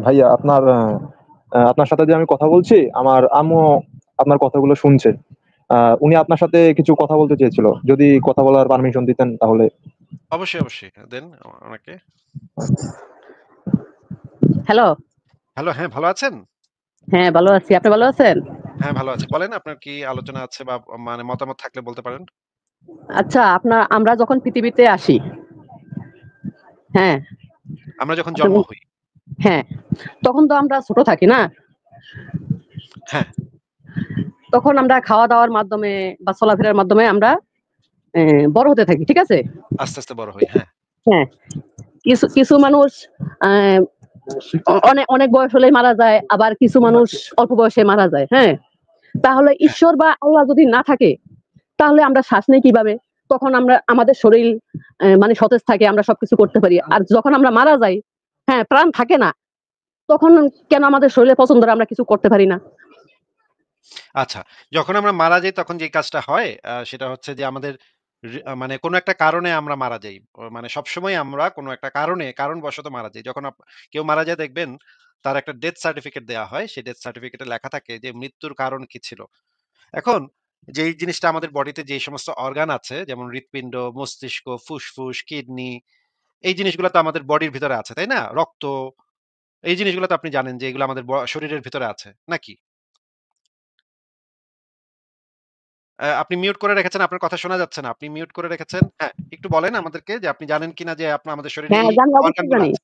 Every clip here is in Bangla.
ভাইয়া আপনার সাথে যে আমি কথা বলছি, আমার আম্মু আপনার কথাগুলো শুনছে। উনি আপনার সাথে কিছু কথা বলতে চেয়েছিল, যদি কথা বলার পারমিশন দিতেন তাহলে। অবশ্যই অবশ্যই দেন আমাকে। হ্যালো। হ্যালো, হ্যাঁ ভালো আছেন? হ্যাঁ, ভালো আছি। আপনি ভালো আছেন? হ্যাঁ ভালো আছি। বলেন আপনার কি আলোচনা আছে বা মানে মতামত থাকলে বলতে পারেন। আচ্ছা, আমরা যখন পৃথিবীতে আসি, হ্যাঁ, আমরা যখন আপনি জন্ম হই। হ্যাঁ, তখন তো আমরা ছোট থাকি না? হ্যাঁ। তখন আমরা খাওয়া-দাওয়ার মাধ্যমে বা চলাফেরার মাধ্যমে আমরা বড় হতে থাকি। ঠিক আছে? আস্তে, আস্তে বড় হই। হ্যাঁ। হ্যাঁ। কিছু মানুষ আ অনেক বয়স হলেই মারা যায়, আবার কিছু মানুষ অল্প বয়সে মারা যায়। হ্যাঁ? তাহলে হ্যাঁ। ঈশ্বর বা আল্লাহ যদি না থাকে, তাহলে আমরা শ্বাস নেই কিভাবে? তখন আমাদের শরীর মানে সতেজ থাকে, আমরা সবকিছু করতে পারি। আর যখন আমরা মারা যাই, হ্যাঁ, প্রাণ থাকে না, তখন কেন আমাদের শরীরের পছন্দ আমরা কিছু করতে পারি না? আচ্ছা, যখন আমরা মারা যাই তখন যে কাজটা হয় সেটা হচ্ছে যে আমাদের মানে কোনো একটা কারণে আমরা মারা যাই। মানে সবসময় আমরা কোনো একটা কারণবশত মারা যাই। যখন কেউ মারা যায় দেখবেন তার একটা ডেথ সার্টিফিকেট দেয়া হয়। সেই ডেথ সার্টিফিকেটে লেখা থাকে যে মৃত্যুর কারণ কি ছিল। এখন যেই জিনিসটা আমাদের বডিতে যেই সমস্ত অর্গান আছে যেমন হৃৎপিণ্ড, মস্তিষ্ক, ফুসফুস, কিডনি এই জিনিসগুলো তো আমাদের বডির ভিতরে আছে, তাই না? রক্ত এই জিনিসগুলো তো আপনি জানেন যে এগুলো আমাদের শরীরের ভিতরে আছে, নাকি? আপনি মিউট করে রেখেছেন, আপনার কথা শোনা যাচ্ছে না। আপনি মিউট করে রেখেছেন। হ্যাঁ, একটু বলেন আমাদেরকে যে আপনি জানেন কিনা যে আমাদের শরীরে হ্যাঁ, এই জানি, অর্গান অবশ্যই গুলো জানি। আছে।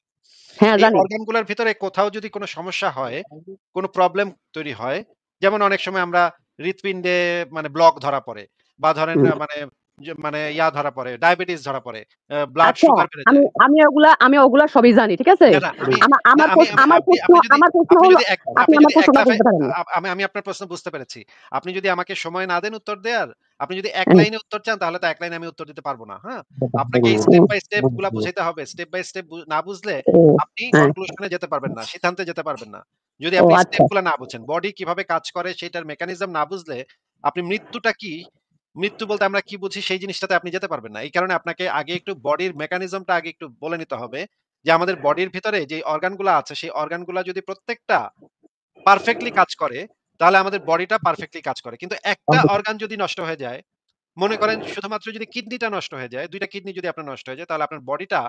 হ্যাঁ, এই জানি। অর্গান গুলার ভিতরে কোথাও যদি কোনো সমস্যা হয়, কোনো প্রবলেম তৈরি হয়, যেমন অনেক সময় আমরা হৃৎপিণ্ডে মানে ব্লক ধরা পড়ে বা ধরেন হুম। মানে ধরা পড়ে, ডায়াবেটিস ধরা পড়ে, ব্লাড আচ্ছা, সুগার বেড়ে আমি যায়। আমি ওগুলা সবই জানি। ঠিক আছে? না, না, আমি না, আমার আমি আমি আমার আপনি প্রশ্ন আপনি যদি আমার প্রশ্ন আপনি হলো, যদি এক আপনি আপনি আমার যদি এক প্রশ্নটা লাফে বলতে পারেন না। আমি আপনার প্রশ্ন বুঝতে পেরেছি। আপনি যদি আমাকে সময় না দেন উত্তর দেওয়ার, আপনি যদি এক হ্যাঁ। লাইনে উত্তর চান তাহলে তো এক লাইনে আমি উত্তর দিতে পারব না, হ্যাঁ? আপনাকে এই স্টেপ বাই স্টেপ গুলা বুঝাইতে হবে। স্টেপ বাই স্টেপ না বুঝলে আপনি হ্যাঁ। কনক্লুশন এ যেতে পারবেন না, সিদ্ধান্তে যেতে পারবেন না। যদি ও আপনি আচ্ছা। স্টেপ গুলা না বুঝেন, বডি কিভাবে কাজ করে সেটার মেকানিজম না বুঝলে আপনি মৃত্যুটা কি, মৃত্যু বলতে আমরা কি বুঝি সেই জিনিসটাতে আপনি যেতে পারবেন না। এই কারণে আপনাকে আগে একটু বডির মেকানিজমটা আগে একটু বলে নিতে হবে। যে আমাদের বডির ভিতরে যে অর্গান গুলা আছে সেই অর্গান গুলা যদি প্রত্যেকটা পারফেক্টলি কাজ করে তাহলে আমাদের বডিটা পারফেক্টলি কাজ করে। কিন্তু একটা অর্গান যদি নষ্ট হয়ে যায়, মনে করেন শুধুমাত্র যদি কিডনিটা নষ্ট হয়ে যায়, ২ টা কিডনি যদি আপনার নষ্ট হয়ে যায় তাহলে আপনার বডিটা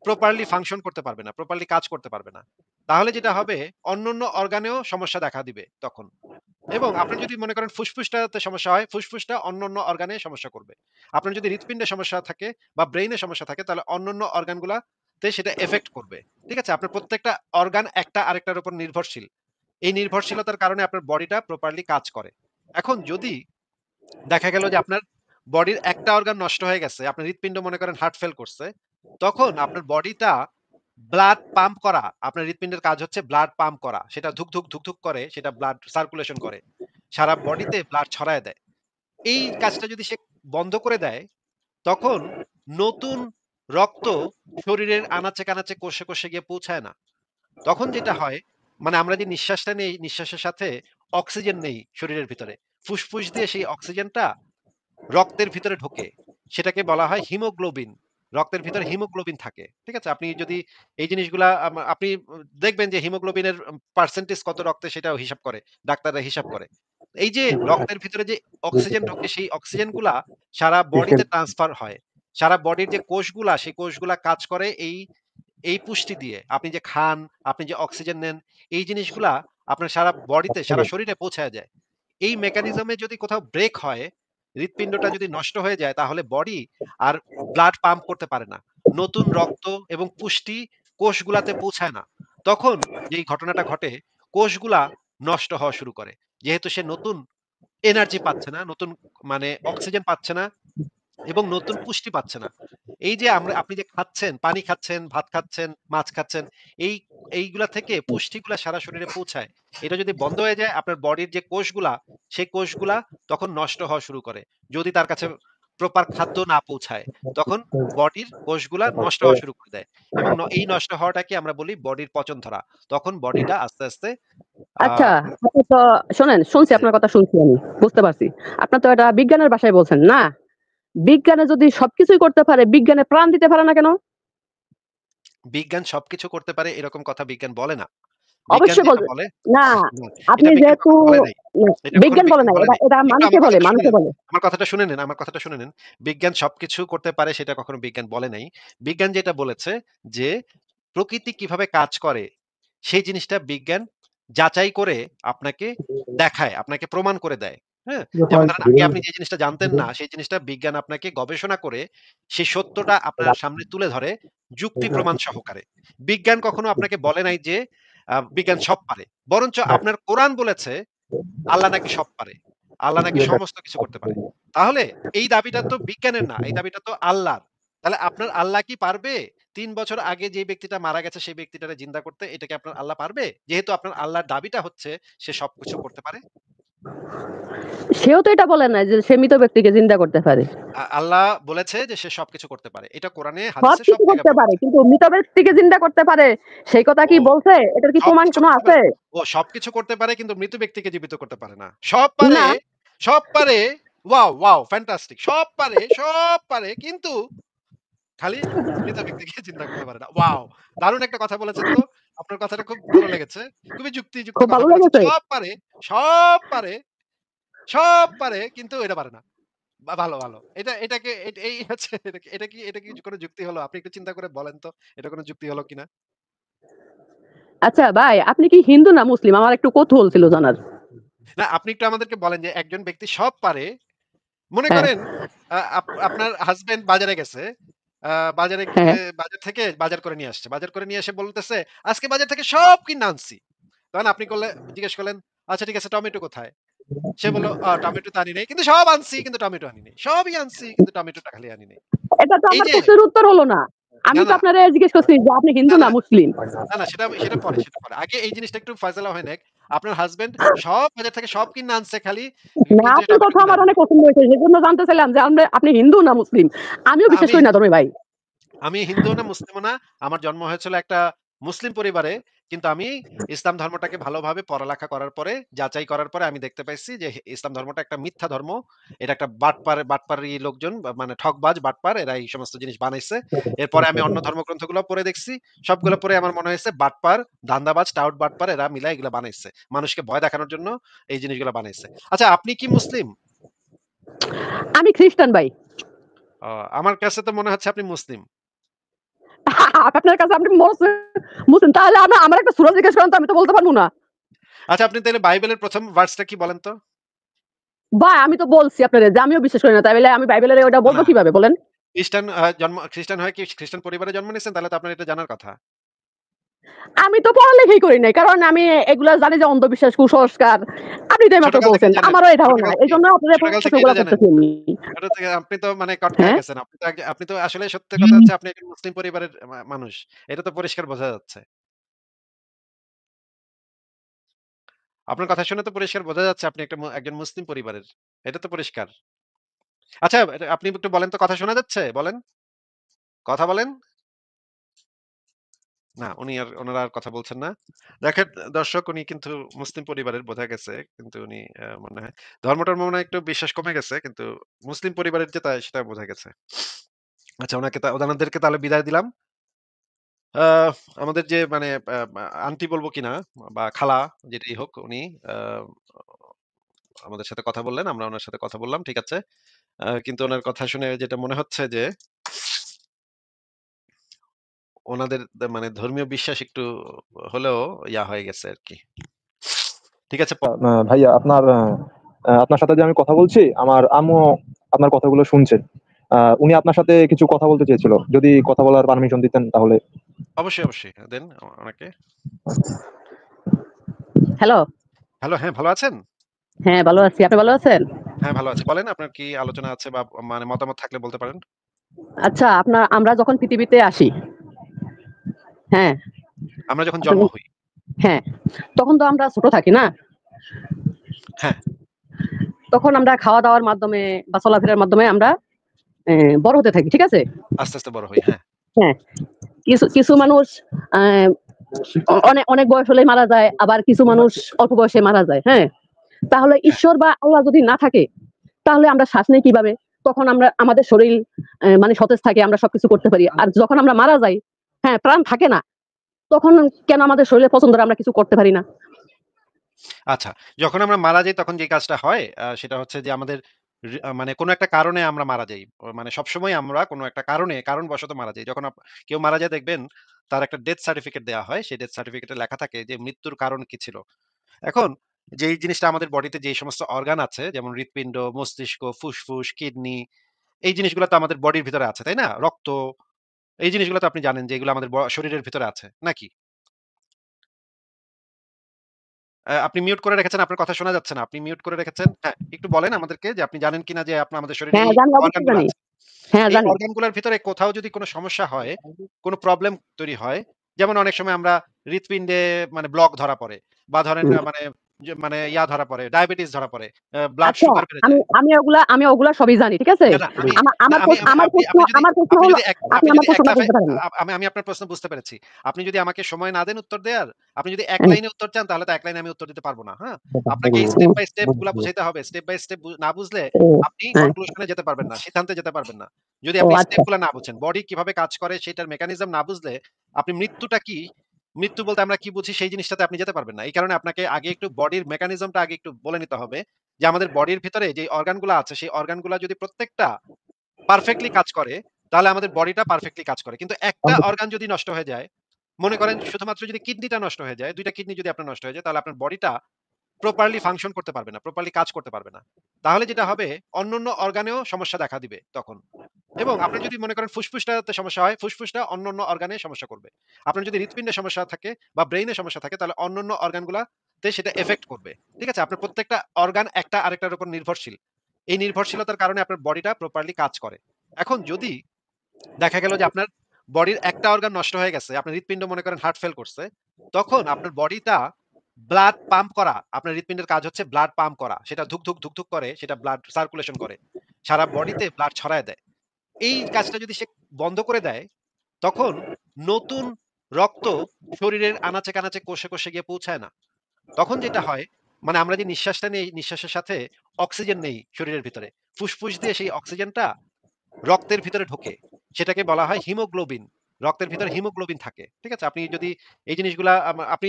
প্রপারলি ফাংশন করতে পারবে না, প্রপারলি কাজ করতে পারবে না। তাহলে যেটা হবে অন্যান্য অর্গানেও সমস্যা দেখা দিবে তখন। এবং আপনার যদি মনে করেন ফুসফুসটাতে সমস্যা হয়, ফুসফুসটা অন্যান্য অর্গানে সমস্যা করবে। আপনার যদি হৃৎপিণ্ডে সমস্যা থাকে বা ব্রেইনে সমস্যা থাকে তাহলে অন্যান্য অর্গানগুলাতে সেটা এফেক্ট করবে। ঠিক আছে? আপনার প্রত্যেকটা অর্গান একটা আরেকটার উপর নির্ভরশীল। এই নির্ভরশীলতার কারণে আপনার বডিটা প্রপারলি কাজ করে। এখন যদি দেখা গেল যে আপনার বডির একটা অর্গান নষ্ট হয়ে গেছে, আপনার হৃৎপিণ্ড মনে করেন হার্ট ফেল করছে, তখন আপনার বডিটা ব্লাড পাম্প করা, আপনার হৃৎপিণ্ডের কাজ হচ্ছে ব্লাড পাম্প করা। সেটা ধুক করে, সেটা ব্লাড সার্কুলেশন করে। সারা বডিতে ব্লাড ছড়ায় দেয়। এই কাজটা যদি সে বন্ধ করে দেয়, তখন নতুন রক্ত শরীরের আনাচে-কানাচে, কোষে গিয়ে পৌঁছায় না। তখন যেটা হয়, মানে আমরা যে নিঃশ্বাসটা নেই, নিঃশ্বাসের সাথে অক্সিজেন নেই শরীরের ভিতরে। ফুসফুস দিয়ে সেই অক্সিজেনটা রক্তের ভিতরে ঢোকে। সেটাকে বলা হয় হিমোগ্লোবিন। রক্তের ভিতরে হিমোগ্লোবিন থাকে। ঠিক আছে? আপনি যদি এই জিনিসগুলা আপনি দেখবেন যে হিমোগ্লোবিনের পার্সেন্টেজ কত রক্তে সেটাও হিসাব করে। ডাক্তাররা হিসাব করে। এই যে রক্তের ভিতরে যে অক্সিজেন ঢোকে সেই অক্সিজেন গুলা সারা বডিতে ট্রান্সফার হয়। সারা বডির যে কোষগুলা সেই কোষগুলা কাজ করে এই পুষ্টি দিয়ে। আপনি যে খান, আপনি যে অক্সিজেন নেন, এই জিনিসগুলা আপনার সারা বডিতে, সারা শরীরে পৌঁছায় যায়। এই মেকানিজমে যদি কোথাও ব্রেক হয়, হৃৎপিণ্ডটা যদি নষ্ট হয়ে যায় তাহলে বডি আর ব্লাড পাম্প করতে পারে না। নতুন রক্ত এবং পুষ্টি কোষগুলাতে পৌঁছায় না। তখন যেই ঘটনাটা ঘটে, কোষগুলা নষ্ট হওয়া শুরু করে। যেহেতু সে নতুন এনার্জি পাচ্ছে না, নতুন মানে অক্সিজেন পাচ্ছে না এবং নতুন পুষ্টি পাচ্ছে না। এই যে আপনি যে খাচ্ছেন, পানি খাচ্ছেন, ভাত খাচ্ছেন, মাছ খাচ্ছেন, এই এইগুলা থেকে পুষ্টিগুলা সারা শরীরে পৌঁছায়। এটা যদি বন্ধ হয়ে যায় আপনার বডির যে কোষগুলা, সেই কোষগুলা তখন নষ্ট হওয়া শুরু করে। যদি তার কাছে প্রপার খাদ্য না পৌঁছায়, তখন বডির কোষগুলা নষ্ট হওয়া শুরু করে দেয়। এবং এই নষ্ট হওয়াটাকে আমরা বলি বডির পচন ধরা। তখন বডিটা আস্তে, আস্তে আ আচ্ছা, আপনি তো শোনেন, শুনছি, আপনার কথা শুনছি আমি। বুঝতে পারছি। আপনার তো এটা বিজ্ঞানের ভাষায় বলছেন, না? বিজ্ঞানে যদি সবকিছুই করতে পারে, বিজ্ঞানে প্রাণ দিতে পারে না কেন? বিজ্ঞান সবকিছু করতে পারে এরকম কথা বিজ্ঞান বলে না। বিজ্ঞান অবশ্যই যেটা বলবে বলে না। না, আপনি এটা বিজ্ঞান যেহেতু কখনো বলে নাই। এটা কখনো বিজ্ঞান বলে বিজ্ঞান নাই, বলে এটা নাই। এটা একটু মানুষে আমার বলে, কথাটা শুনে মানুষে নেন। বলে। আমার কথাটা শুনে নেন, আমার কথাটা শুনে নেন। বিজ্ঞান সবকিছু করতে পারে সেটা কখনো বিজ্ঞান বলে নাই। বিজ্ঞান যেটা বলেছে যে প্রকৃতি কিভাবে কাজ করে সেই জিনিসটা বিজ্ঞান যাচাই করে আপনাকে দেখায়, আপনাকে প্রমাণ করে দেয়। হ্যাঁ? যেমন ধরেন আগে আপনি যে জিনিসটা জানতেন না, সেই জিনিসটা বিজ্ঞান আপনাকে গবেষণা করে সেই সত্যটা আপনার সামনে তুলে ধরে যুক্তি প্রমাণ সহকারে। বিজ্ঞান কখনো আপনাকে বলে নাই যে বিজ্ঞান সব পারে। বরঞ্চ আপনার কোরআন বলেছে আল্লাহ নাকি সব পারে। আল্লাহ নাকি সমস্ত কিছু করতে পারে। তাহলে এই দাবিটা তো বিজ্ঞানের না, এই দাবিটা তো আল্লাহর। তাহলে আপনার আল্লাহ কি পারবে ৩ বছর আগে যে ব্যক্তিটা মারা গেছে সেই ব্যক্তিটারে জিন্দা করতে? এটা কি আপনার আল্লাহ পারবে? যেহেতু আপনার আল্লাহর দাবিটা হচ্ছে সে সবকিছু করতে পারে। সেও তো এটা বলে না যে সে মৃত ব্যক্তিকে জিন্দা করতে পারে। আল্লাহ বলেছে যে সে সবকিছু করতে পারে। এটা কোরআনে হাদিসে সব সবকিছু জায়গায় করতে বলা পারে, আছে। কিন্তু মৃত ব্যক্তিকে জিন্দা করতে পারে সেই কথা ও কি বলছে? এটার কি প্রমাণ সবকিছু কোনো করতে পারে। আছে? সবকিছু করতে পারে কিন্তু মৃত ব্যক্তিকে জীবিত করতে পারে না। সব পারে, না। সব পারে। Wow, wow fantastic. সব পারে, সব পারে কিন্তু খালি মৃত ব্যক্তিকে চিন্তা করতে পারে না। ওয়াও! দারুণ একটা কথা বলেছেন তো। আপনার কথাটা খুব ভালো লেগেছে। খুবই যুক্তিযুক্ত খুব কথা ভালো বলেছেন। লেগেছে। সব পারে, সব পারে, সব পারে কিন্তু এটা পারে না। ভালো, ভালো। এটাকে এই হচ্ছে এটা কি কোনো যুক্তি হলো? আপনি একটু চিন্তা করে বলেন তো এটা কোনো যুক্তি হলো কিনা? আচ্ছা ভাই, আপনি কি হিন্দু না মুসলিম? আমার একটু কৌতূহল ছিল জানার। না আপনি একটু আমাদেরকে বলেন যে একজন ব্যক্তি সব পারে মনে হ্যাঁ, করেন আপনার হাসব্যান্ড বাজারে গেছে। আ বাজারে হ্যাঁ। বাজার থেকে বাজার করে নিয়ে আসছে। বাজার করে নিয়ে এসে বলতেছে, "আজকে বাজার থেকে সব কিনে আনছি।" তখন আপনি জিজ্ঞেস করলেন, "আচ্ছা ঠিক আছে টমেটো কোথায়?" সে বলল, টমেটো তো আনি নাই। কিন্তু সব আনছি কিন্তু টমেটো আনি নাই। সবই আনছি কিন্তু টমেটোটা খালি আনি নাই।" এটা তো এই আমার যে প্রশ্নের উত্তর হলো না। আমি না, তো না, আপনারে জিজ্ঞেস করছি যে আপনি না, হিন্দু না না, মুসলিম? না, সেটা সেটা পরে, সেটা পরে। আগে এই জিনিসটা একটু ফয়সালা হয়ে নেক। আপনার হাসব্যান্ড সব বাজার থেকে সব কিনে আনছে খালি না, কিন্তু আপনার টমেটো কথা কিনে আমার আনে অনেক নাই। পছন্দ হয়েছে। সেজন্য জানতে চাইলাম যে আপনি হিন্দু না মুসলিম? আমিও বিশ্বাস আমি করি না ধর্মে ভাই। আমি হিন্দুও না, মুসলিমও না। আমার জন্ম হয়েছিল একটা মুসলিম পরিবারে। কিন্তু আমি ইসলাম ধর্মটাকে ভালোভাবে পড়ালেখা করার পরে, যাচাই করার পরে আমি দেখতে পাইছি যে ইসলাম ধর্মটা একটা মিথ্যা ধর্ম। এটা একটা বাটপারি লোকজন মানে ঠকবাজ, বাটপার এরা এই সমস্ত জিনিস বানাইছে। এরপরে আমি অন্য ধর্মগ্রন্থগুলো পড়ে দেখছি। সবগুলো পড়ে আমার মনে হয়েছে বাটপার, ধান্দাবাজ, টাউট বাটপার এরা মিলায় এগুলা বানাইছে। মানুষকে ভয় দেখানোর জন্য এই জিনিসগুলা বানাইছে। আচ্ছা আপনি কি মুসলিম? আমি খ্রিস্টান ভাই। আ আমার কাছে তো মনে হচ্ছে আপনি মুসলিম। আপনার কাছে আপনি মুসলিম। তাহলে আমার একটা সূরা জিজ্ঞেস করেন তো, আমি তো বলতে পারব না। আচ্ছা আপনি তাহলে বাইবেলের ১ম ভার্সটা কি বলেন তো? ভাই আমি তো বলছি আপনারে যে আমিও বিশ্বাস করি না। তাইলে আমি বাইবেলের ওটা না, বলব না। কিভাবে বলেন? খ্রিস্টান হয়ে কি খ্রিস্টান পরিবারে জন্ম নিয়েছেন? তাহলে তো আপনার এটা জানার কথা। আমি তো পড়ালেখাই করি নাই। কারণ আমি এগুলা জানি যে অন্ধবিশ্বাস, কুসংস্কার। আপনি তো এইমাত্র ছোটকাল থেকে বলছেন। জানেন। আমারও এই ধারণা। ছোটকাল থেকে এজন্য আপনাদের ছোটকাল থেকে এটা প্রশ্নগুলা জানেন। করতেছি আমি। ছোট থেকে আপনি তো মানে কট খায়া হ্যাঁ? গেছেন। আপনি তো আসলে সত্য কথা হচ্ছে আপনি একজন মুসলিম পরিবারের মানুষ। এটা তো পরিষ্কার বোঝা যাচ্ছে। আপনার কথা শুনে তো পরিষ্কার বোঝা যাচ্ছে আপনি একজন মুসলিম পরিবারের। এটা তো পরিষ্কার। আচ্ছা আপনি একটু বলেন তো কথা শোনা যাচ্ছে? বলেন। কথা বলেন। না, উনারা আর কথা বলছেন না। দেখেন দর্শক উনি কিন্তু মুসলিম পরিবারের বোঝা গেছে। কিন্তু উনি মনে হয় ধর্ম-টর্ম মনে হয় একটু বিশ্বাস কমে গেছে। কিন্তু মুসলিম পরিবারের যে সেটা বোঝা গেছে। আচ্ছা ওনাদেরকে তাহলে বিদায় দিলাম। আ আমাদের যে মানে আন্টি বলবো কিনা বা খালা যেটাই হোক উনি আ আমাদের সাথে কথা বললেন। আমরা উনার সাথে কথা বললাম। ঠিক আছে। কিন্তু উনার কথা শুনে যেটা মনে হচ্ছে যে উনাদের মানে ধর্মীয় বিশ্বাস একটু হলেও হয়ে গেছে আরকি। ঠিক আছে। ভাইয়া আপনার সাথে যে আমি কথা বলছি, আমার আম্মু আপনার কথাগুলো শুনছে। উনি আপনার সাথে কিছু কথা বলতে চেয়েছিল। যদি কথা বলার পারমিশন দিতেন তাহলে। অবশ্যই, অবশ্যই। দেন ওনাকে। হ্যালো। হ্যালো, হ্যাঁ, ভালো আছেন? হ্যাঁ, ভালো আছি। আপনি ভালো আছেন? হ্যাঁ, ভালো আছি। বলেন আপনার কি আলোচনা আছে বা মানে মতামত থাকলে বলতে পারেন। আচ্ছা, আমরা যখন পৃথিবীতে আসি, হ্যাঁ? আমরা যখন জন্ম আপনি হই। হ্যাঁ, তখন তো আমরা ছোট থাকি না? হ্যাঁ, তখন আমরা খাওয়া-দাওয়ার মাধ্যমে বা চলাফেরার মাধ্যমে আমরা বড় হতে থাকি। ঠিক আছে? আস্তে, আস্তে বড় হই। হ্যাঁ, হ্যাঁ। কিছু কিছু মানুষ আ অনেক অনেক বয়স হলেই মারা যায়। আবার কিছু মানুষ অল্প বয়সে মারা যায়। হ্যাঁ? তাহলে হ্যাঁ। ঈশ্বর বা আল্লাহ যদি না থাকে, তাহলে আমরা শ্বাস নেই কিভাবে? তখন আমাদের শরীর মানে সতেজ থাকে, আমরা সবকিছু করতে পারি। আর যখন আমরা মারা যাই, হ্যাঁ, প্রাণ থাকে না, তখন কেন আমাদের শরীরের পছন্দটা আমরা কিছু করতে পারি না? আচ্ছা, যখন আমরা মারা যাই তখন যে কাজটা হয় সেটা হচ্ছে যে আমাদের মানে কোনো একটা কারণে আমরা মারা যাই। মানে সবসময় আমরা কোনো একটা কারণবশত মারা যাই। যখন কেউ মারা যায় দেখবেন তার একটা ডেথ সার্টিফিকেট দেয়া হয়। সেই ডেথ সার্টিফিকেটে লেখা থাকে যে মৃত্যুর কারণ কি ছিল। এখন যেই জিনিসটা আমাদের বডিতে যেই সমস্ত অর্গান আছে যেমন হৃৎপিণ্ড, মস্তিষ্ক, ফুসফুস, কিডনি এই জিনিসগুলো তো আমাদের বডির ভিতরে আছে, তাই না? রক্ত এই জিনিসগুলো তো আপনি জানেন যে এগুলো আমাদের শরীরের ভিতরে আছে, নাকি? আপনি মিউট করে রেখেছেন, আপনার কথা শোনা যাচ্ছে না। আপনি মিউট করে রেখেছেন। হ্যাঁ, একটু বলেন আমাদেরকে যে আপনি জানেন কিনা যে আমাদের শরীরে হ্যাঁ, এই জানি, অর্গান অবশ্যই গুলো জানি। আছে। হ্যাঁ, এই জানি। অর্গান গুলার ভিতরে কোথাও যদি কোনো সমস্যা হয়, কোনো প্রবলেম তৈরি হয়, যেমন অনেক সময় আমরা হৃৎপিণ্ডে মানে ব্লক ধরা পড়ে বা ধরেন হুম। মানে মানে ধরা পড়ে, ডায়াবেটিস ধরা পড়ে, ব্লাড আচ্ছা, সুগার বেড়ে আমি যায়। আমি ওগুলা সবই জানি। ঠিক আছে? না, না আমি আমা না আমার আমি প্রশ আমি আমার আপনি প্রশ্ন আপনি যদি আমার প্রশ্ন আপনি হলো যদি আপনি আপনি আমার যদি এক প্রশ্নটা লাফে বুঝতে পারেন না। আমি আপনার প্রশ্ন বুঝতে পেরেছি। আপনি যদি আমাকে সময় না দেন উত্তর দেওয়ার, আপনি যদি এক হ্যাঁ, লাইনে উত্তর চান তাহলে তো এক লাইনে আমি উত্তর দিতে পারব না। হ্যাঁ? আপনাকে স্টেপ হুম, বাই স্টেপ গুলা বুঝাইতে হবে। স্টেপ বাই স্টেপ না বুঝলে ও আপনি হ্যাঁ, কনক্লুশন এ যেতে পারবেন না। সিদ্ধান্তে যেতে পারবেন না। যদি ও আপনি স্টেপ আচ্ছা। গুলা না বুঝেন, বডি কিভাবে কাজ করে সেটার মেকানিজম না বুঝলে আপনি মৃত্যুটা কি, মৃত্যু বলতে আমরা কি বুঝি সেই জিনিসটাতে আপনি যেতে পারবেন না। এই কারণে আপনাকে আগে একটু বডির মেকানিজমটা আগে একটু বলে নিতে হবে যে আমাদের বডির ভিতরে যে অর্গান গুলা আছে সেই অর্গান গুলা যদি প্রত্যেকটা পারফেক্টলি কাজ করে, তাহলে আমাদের বডিটা পারফেক্টলি কাজ করে। কিন্তু একটা অর্গান যদি নষ্ট হয়ে যায়, মনে করেন শুধুমাত্র যদি কিডনিটা নষ্ট হয়ে যায়, ২ টা কিডনি যদি আপনার নষ্ট হয়ে যায়, তাহলে আপনার বডিটা প্রপারলি ফাংশন করতে পারবে না, প্রপারলি কাজ করতে পারবে না। তাহলে যেটা হবে অন্যান্য অর্গানেও সমস্যা দেখা দিবে তখন। এবং আপনার যদি মনে করেন ফুসফুসটাতে সমস্যা হয়, ফুসফুসটা অন্যান্য অর্গানে সমস্যা করবে। আপনার যদি হৃৎপিণ্ডে সমস্যা থাকে বা ব্রেইনে সমস্যা থাকে, তাহলে অন্যান্য অর্গানগুলাতে সেটা এফেক্ট করবে। ঠিক আছে? আপনার প্রত্যেকটা অর্গান একটা আরেকটার উপর নির্ভরশীল। এই নির্ভরশীলতার কারণে আপনার বডিটা প্রপারলি কাজ করে। এখন যদি দেখা গেল যে আপনার বডির একটা অর্গান নষ্ট হয়ে গেছে, আপনার হৃৎপিণ্ড মনে করেন হার্ট ফেল করছে, তখন আপনার বডিটা ব্লাড পাম্প করা, আপনার হৃৎপিণ্ডের কাজ হচ্ছে ব্লাড পাম্প করা। সেটা ধুক, ধুক, ধুক, ধুক করে, সেটা ব্লাড সার্কুলেশন করে। সারা বডিতে ব্লাড ছড়ায় দেয়। এই কাজটা যদি সে বন্ধ করে দেয়, তখন নতুন রক্ত শরীরের আনাচে-কানাচে, কোষে গিয়ে পৌঁছায় না। তখন যেটা হয়, মানে আমরা যে নিঃশ্বাসটা নেই, নিঃশ্বাসের সাথে অক্সিজেন নেই শরীরের ভিতরে। ফুসফুস দিয়ে সেই অক্সিজেনটা রক্তের ভিতরে ঢোকে। সেটাকে বলা হয় হিমোগ্লোবিন। রক্তের ভিতরে হিমোগ্লোবিন থাকে। ঠিক আছে? আপনি যদি এই জিনিসগুলা আপনি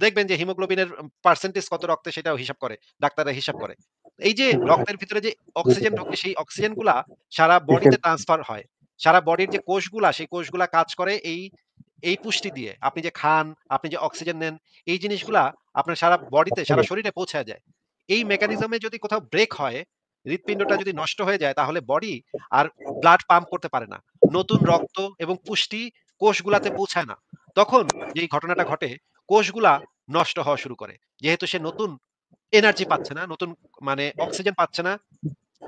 দেখবেন যে হিমোগ্লোবিনের পার্সেন্টেজ কত রক্তে সেটাও হিসাব করে। ডাক্তাররা হিসাব করে। এই যে রক্তের ভিতরে যে অক্সিজেন ঢোকে সেই অক্সিজেন গুলা সারা বডিতে ট্রান্সফার হয়। সারা বডির যে কোষগুলা সেই কোষগুলা কাজ করে এই পুষ্টি দিয়ে। আপনি যে খান, আপনি যে অক্সিজেন নেন, এই জিনিসগুলা আপনার সারা বডিতে, সারা শরীরে পৌঁছায় যায়। এই মেকানিজম এ যদি কোথাও ব্রেক হয়, হৃৎপিণ্ডটা যদি নষ্ট হয়ে যায় তাহলে বডি আর ব্লাড পাম্প করতে পারে না। নতুন রক্ত এবং পুষ্টি কোষগুলাতে পৌঁছায় না। তখন যেই ঘটনাটা ঘটে, কোষগুলা নষ্ট হওয়া শুরু করে। যেহেতু সে নতুন এনার্জি পাচ্ছে না, নতুন মানে অক্সিজেন পাচ্ছে না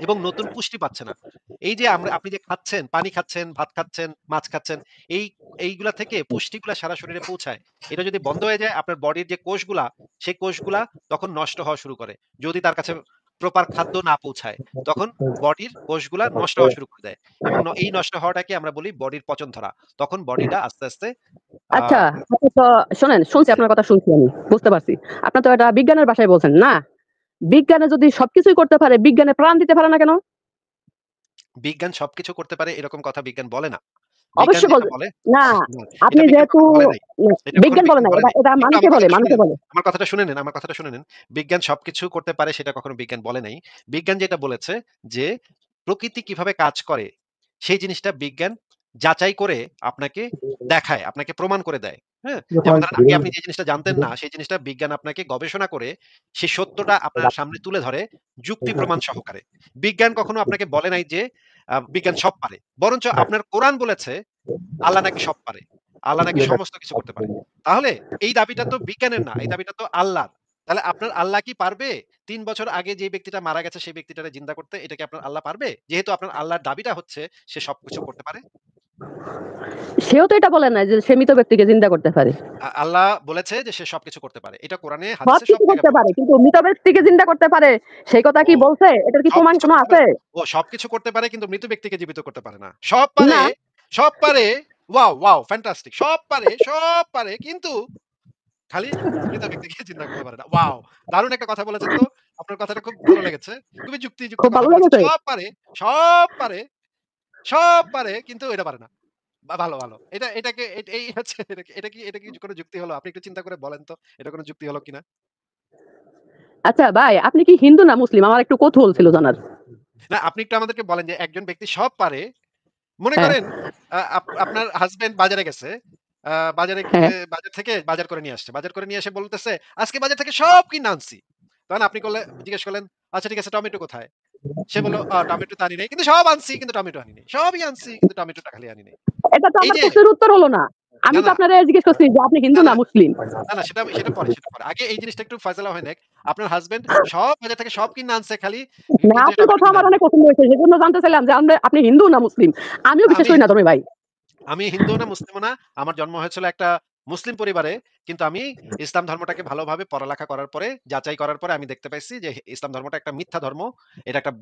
এবং নতুন পুষ্টি পাচ্ছে না। এই যে আপনি যে খাচ্ছেন, পানি খাচ্ছেন, ভাত খাচ্ছেন, মাছ খাচ্ছেন, এই এইগুলা থেকে পুষ্টিগুলা সারা শরীরে পৌঁছায়। এটা যদি বন্ধ হয়ে যায় আপনার বডির যে কোষগুলা, সেই কোষগুলা তখন নষ্ট হওয়া শুরু করে। যদি তার কাছে প্রপার খাদ্য না পৌঁছায়, তখন বডির কোষগুলা নষ্ট হওয়া শুরু করে দেয়। এবং এই নষ্ট হওয়াটাকে আমরা বলি বডির পচন ধরা। তখন বডিটা আস্তে, আস্তে আ আচ্ছা, আপনি তো শোনেন, শুনছি, জি। আপনার কথা শুনছি আমি। বুঝতে পারছি। আপনার তো এটা বিজ্ঞানের ভাষায় বলছেন, না? বিজ্ঞানে যদি সবকিছুই করতে পারে, বিজ্ঞানে প্রাণ দিতে পারে না কেন? বিজ্ঞান সবকিছু করতে পারে এরকম কথা বিজ্ঞান বলে না। বিজ্ঞান অবশ্যই যেটা বলবে। বলে না, না, এটা আপনি বিজ্ঞান যেহেতু কখনো বলে নাই। না, এটা কখনো বিজ্ঞান বলে বিজ্ঞান না। বলে নাই। এটা একটু মানুষে আমার বলে, কথাটা শুনে মানুষে নেন। বলে। আমার কথাটা শুনে নেন, আমার কথাটা শুনে নেন। বিজ্ঞান সবকিছু করতে পারে সেটা কখনো বিজ্ঞান বলে নাই। বিজ্ঞান যেটা বলেছে যে প্রকৃতি কিভাবে কাজ করে সেই জিনিসটা বিজ্ঞান যাচাই করে আপনাকে দেখায়, আপনাকে প্রমাণ করে দেয়। হ্যাঁ? যেমন ধরেন আগে আপনি যে জিনিসটা জানতেন না সেই জিনিসটা বিজ্ঞান আপনাকে গবেষণা করে সেই সত্যটা আপনার সামনে তুলে ধরে যুক্তি প্রমাণ সহকারে। বিজ্ঞান কখনো আপনাকে বলে নাই যে বিজ্ঞান সব পারে। বরঞ্চ আপনার কোরআন বলেছে আল্লাহ নাকি সব পারে। আল্লাহ নাকি সমস্ত কিছু করতে পারে। তাহলে এই দাবিটা তো বিজ্ঞানের না, এই দাবিটা তো আল্লাহর। তাহলে আপনার আল্লাহ কি পারবে ৩ বছর আগে যে ব্যক্তিটা মারা গেছে সেই ব্যক্তিটারে জিন্দা করতে? এটা কি আপনার আল্লাহ পারবে? যেহেতু আপনার আল্লাহর দাবিটা হচ্ছে সে সবকিছু করতে পারে। সেও তো এটা বলে নাই যে সে মৃত ব্যক্তিকে জিন্দা করতে পারে। আল্লাহ বলেছে যে সে সবকিছু করতে পারে। এটা কোরআনে হাদিসে সব সবকিছু জায়গায় করতে বলা পারে, আছে। কিন্তু মৃত ব্যক্তিকে জিন্দা করতে পারে, সেই কথা ও কি বলছে? এটার কি প্রমাণ সবকিছু কোনো করতে পারে। আছে? সবকিছু করতে পারে কিন্তু মৃত ব্যক্তিকে জীবিত করতে পারে না। সব পারে, না, সব পারে। Wow, wow fantastic. সব পারে, সব পারে কিন্তু খালি মৃত ব্যক্তিকে চিন্তা করতে পারে না। ওয়াও! দারুণ একটা কথা বলেছেন তো। আপনার কথাটা খুব ভালো লেগেছে। খুবই যুক্তিযুক্ত খুব কথা ভালো বলেছেন। লেগেছে। সব পারে, সব পারে, সব পারে কিন্তু এটা পারে না। ভালো, ভালো। এটাকে এই হচ্ছে এটা কি কোনো যুক্তি হলো? আপনি একটু চিন্তা করে বলেন তো, এটা কোনো যুক্তি হলো কিনা? আচ্ছা ভাই, আপনি কি হিন্দু না মুসলিম? আমার একটু কৌতূহল ছিল জানার। না, আপনি একটু আমাদেরকে বলেন যে একজন ব্যক্তি সব পারে। মনে হ্যাঁ, করেন আপনার হাসব্যান্ড বাজারে গেছে। বাজারে হ্যাঁ। বাজার থেকে বাজার করে নিয়ে আসছে। বাজার করে নিয়ে এসে বলতেছে, "আজকে বাজার থেকে সব কিনে আনছি।" তখন আপনি জিজ্ঞেস করলেন, "আচ্ছা ঠিক আছে টমেটো কোথায়?" সে বলল, টমেটো তো আনি নাই। কিন্তু সব আনছি কিন্তু টমেটো আনি নাই। সবই আনছি কিন্তু টমেটোটা খালি আনি নাই।" এটা তো এই আমার যে প্রশ্নের উত্তর হলো না। আমি না, তো না, আপনারে জিজ্ঞেস না, করছি যে আপনি না, হিন্দু না না, মুসলিম? না, সেটা পরে। আগে এই জিনিসটা একটু ফয়সালা হয় নেক। আপনার হাসব্যান্ড সব বাজার থেকে সব কিনে আনছে খালি না, কিন্তু আপনার টমেটো কথা কিনে আমার আনে অনেক নাই। পছন্দ হয়েছে। সেজন্য জানতে চাইলাম যে আপনি হিন্দু না মুসলিম? আমিও না, বিশ্বাস করি না ধর্মে ভাই। আমি হিন্দুও না, মুসলিমও না। আমার জন্ম হয়েছিল একটা মুসলিম পরিবারে। কিন্তু আমি ইসলাম ধর্মটাকে ভালোভাবে পড়ালেখা করার পরে, যাচাই করার পরে আমি দেখতে পাইছি যে ইসলাম ধর্মটা একটা মিথ্যা ধর্ম। এটা একটা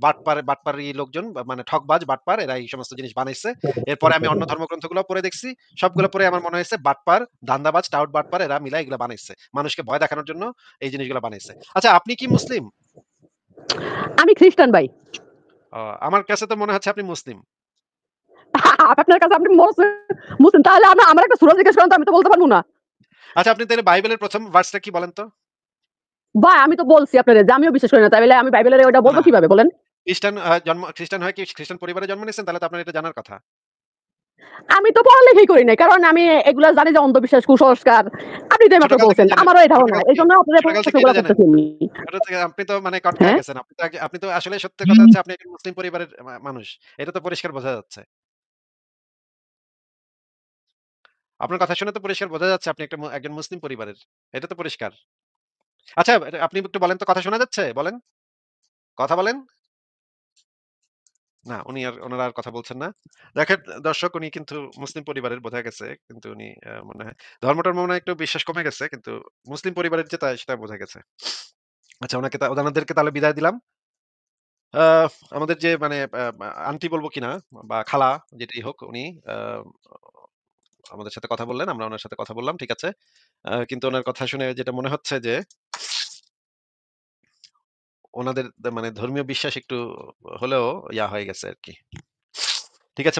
বাটপারি লোকজন মানে ঠকবাজ, বাটপার এরা এই সমস্ত জিনিস বানাইছে। এরপরে আমি অন্য ধর্মগ্রন্থগুলো পড়ে দেখছি। সবগুলো পড়ে আমার মনে হয়েছে বাটপার, ধান্দাবাজ, টাউট বাটপার এরা মিলাই এগুলা বানাইছে। মানুষকে ভয় দেখানোর জন্য এই জিনিসগুলো বানাইছে। আচ্ছা আপনি কি মুসলিম? আমি খ্রিস্টান ভাই। আমার কাছে তো মনে হচ্ছে আপনি মুসলিম। আপনার কাছে আপনি মুসলিম, তাহলে আমার একটা সূরা জিজ্ঞেস করেন তো, আমি তো বলতে পারবো না। আচ্ছা আপনি তাহলে বাইবেলের ১ম ভার্সটা কি বলেন তো? ভাই আমি তো বলছি আপনারে যে আমিও বিশ্বাস করি না। তাইলে আমি বাইবেলের ওইটা না, বলবো না। কিভাবে বলেন? খ্রিস্টান হয়ে কি খ্রিস্টান পরিবারে জন্ম নিয়েছেন? তাহলে তো আপনার এটা জানার কথা। আমি তো পড়ালেখাই করি নাই। কারণ আমি এগুলা জানি যে অন্ধবিশ্বাস, কুসংস্কার। আপনি তো এইমাত্র ছোটকাল বলছেন। থেকেই জানেন। আমারও এই ধারণা। ছোটকাল থেকে এইজন্য আপনাদের ছোটকাল থেকে প্রশ্নগুলা এটা জানেন। করতেছি আমি। ছোট থেকে আপনি তো মানে কট খায়া হ্যাঁ? গেছেন। আপনি তো আসলে সত্যি কথা হচ্ছে আপনি একজন মুসলিম পরিবারের মানুষ। এটা তো পরিষ্কার বোঝা যাচ্ছে। আপনার কথা শুনে তো পরিষ্কার বোঝা যাচ্ছে আপনি একজন মুসলিম পরিবারের। এটা তো পরিষ্কার। আচ্ছা আপনি একটু বলেন তো কথা শোনা যাচ্ছে? বলেন। কথা বলেন। না, উনারা আর কথা বলছেন না। দেখেন দর্শক উনি কিন্তু মুসলিম পরিবারের বোঝা গেছে। কিন্তু উনি মনে হয় ধর্ম-টর্ম মনে হয় একটু বিশ্বাস কমে গেছে। কিন্তু মুসলিম পরিবারের যেটা সেটা বোঝা গেছে। আচ্ছা ওনাদেরকে তাহলে বিদায় দিলাম। আ আমাদের যে মানে আন্টি বলব কিনা বা খালা যেটাই হোক উনি আ আমাদের সাথে কথা বললেন। আমরা উনার সাথে কথা বললাম। ঠিক আছে। কিন্তু উনার কথা শুনে যেটা মনে হচ্ছে যে উনাদের মানে ধর্মীয় বিশ্বাস একটু হলেও হয়ে গেছে আরকি। ঠিক আছে।